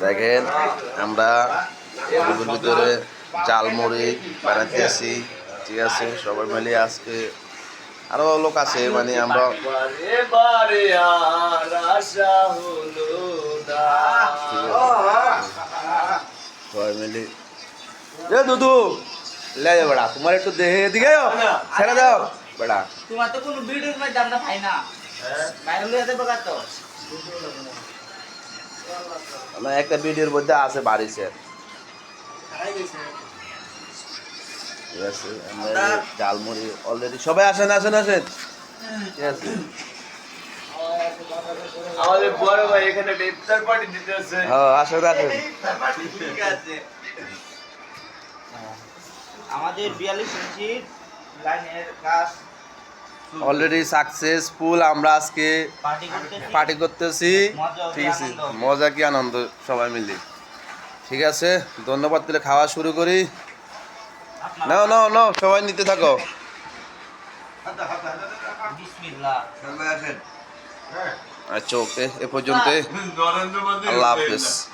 দেখেন আমরা রুমের ভিতরে জালমুড়ি বানাতেছি, ঠিক আছে। সবাই মিলে আজকে আরো লোক আছে, মানে আমরা সবাই মিলে দুদু লে যাও বেড়া, তোমার একটু দেখে দিকে ছেড়ে দাও বেড়া। তোমার তো কোনো ভিডিওর মধ্যে আমরা পাই না, বাইরে লইয়া দেবো তো না, একটা ভিডিওর মধ্যে আছে বাড়িছে, ঠিক আছে। আমরা জালমুড়ি অলরেডি সবাই আসেন আসেন আসেন, ঠিক আছে। আমাদের বড় ভাই এখানে ইফতার পার্টি দিতেছে। হ্যাঁ আসেন আসেন। ঠিক আছে। আমাদের 42 ইঞ্চির লাইনের কাজ অলরেডি সাকসেসফুল। আমরা আজকে পার্টি করতেছি, ঠিক আছে। মজা কি আনন্দ সবাই মিলে, ঠিক আছে। ধন্যবাদ দিলে খাওয়া শুরু করি। নাও নাও নাও, সবাই নিতে থাকো। বিসমিল্লাহ। আচ্ছা ওকে, এ পর্যন্ত। আল্লাহ হাফেজ।